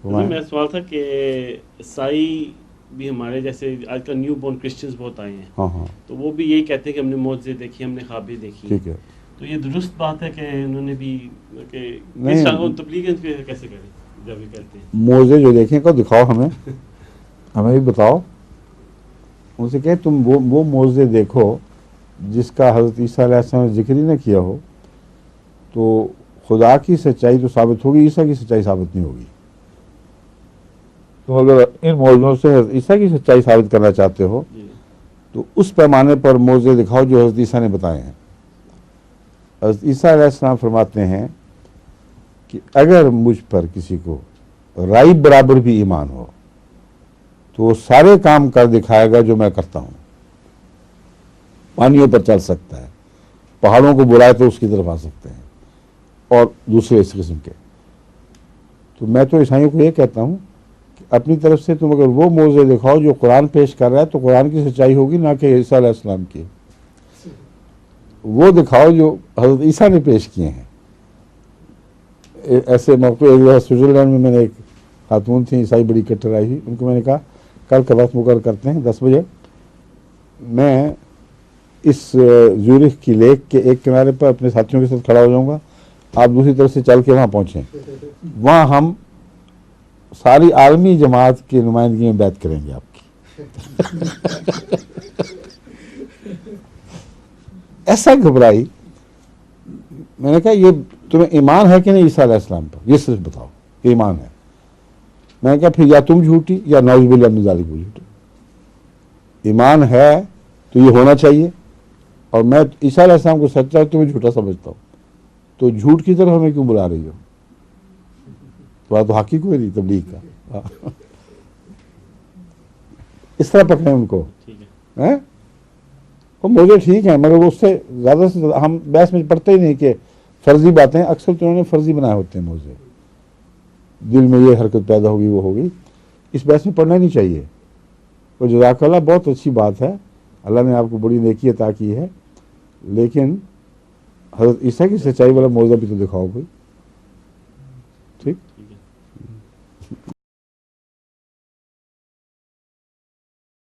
میرا سوال تھا کہ عیسائی بھی ہمارے جیسے آج کل نیو بورن کرسچنز بہت آئے ہیں، ہاں ہاں تو وہ بھی یہی کہتے ہیں کہ ہم نے معجزے دیکھی، ہم نے خوابیں دیکھی. ٹھیک ہے. تو یہ درست بات ہے کہ انہوں نے بھی کہ نہیں، تبلیغ کیسے کریں جب یہ کہتے ہیں؟ موزے جو دیکھیں کو دکھاؤ ہمیں بھی بتاؤ. ان سے کہیں تم وہ موزے دیکھو جس کا حضرت عیسیٰ علیہ السلام نے ذکر ہی نہ کیا ہو، تو خدا کی سچائی تو ثابت ہوگی، عیسیٰ کی سچائی ثابت نہیں ہوگی. تم اگر ان موضوعوں سے حضرت عیسیٰ کی سچائی ثابت کرنا چاہتے ہو تو اس پیمانے پر موزے دکھاؤ جو حضرت عیسیٰ نے بتائے ہیں. حضرت عیسیٰ علیہ السلام فرماتے ہیں کہ اگر مجھ پر کسی کو رائی برابر بھی ایمان ہو تو وہ سارے کام کر دکھائے گا جو میں کرتا ہوں. پانیوں پر چل سکتا ہے، پہاڑوں کو بلائے تو اس کی طرف آ سکتے ہیں، اور دوسرے اس قسم کے. تو میں تو عیسائیوں کو یہ کہتا ہوں کہ اپنی طرف سے تم اگر وہ موزے دکھاؤ جو قرآن پیش کر رہا ہے تو قرآن کی سچائی ہوگی، نہ کہ عیسیٰ علیہ السلام کی. وہ دکھاؤ جو حضرت عیسیٰ نے پیش کیے ہیں. ایسے موقع سوئٹزرلینڈ میں نے ایک خاتون تھیں عیسائی، بڑی کٹر آئی، ان کو میں نے کہا کل کا وقت مقرر کرتے ہیں 10 بجے، میں اس زیورخ کی لیک کے ایک کنارے پر اپنے ساتھیوں کے ساتھ کھڑا ہو جاؤں گا، آپ دوسری طرف سے چل کے وہاں پہنچیں. وہاں ہم ساری عالمی جماعت کی نمائندگی میں بیعت کریں گے آپ کی. ایسا گھبرائی. میں نے کہا یہ تمہیں ایمان ہے کہ نہیں عیسیٰ علیہ السلام پر، یہ صرف بتاؤ ایمان ہے. میں نے کہا پھر یا تم جھوٹی یا نعوذ باللہ من ذالک وہ جھوٹے. ایمان ہے تو یہ ہونا چاہیے، اور میں عیسیٰ علیہ السلام کو سچا ہے تمہیں جھوٹا سمجھتا ہوں، تو جھوٹ کی طرف ہمیں کیوں بلا رہی ہو؟ تو حقیقت کوئی نہیں تبلیغ کا. اس طرح پکڑیں ان کو. وہ موزے ٹھیک ہیں مگر اس سے زیادہ ہم بحث میں پڑھتے ہی نہیں کہ فرضی باتیں اکثر تو انہوں نے فرضی بنائے ہوتے ہیں موزے. دل میں یہ حرکت پیدا ہوگی وہ ہوگی، اس بحث میں پڑھنا نہیں چاہیے. اور جزاک اللہ بہت اچھی بات ہے، اللہ نے آپ کو بڑی نیکی عطا کی ہے، لیکن حضرت عیسیٰ کی سچائی والا موضوع بھی تو دکھاؤ کوئی. ٹھیک.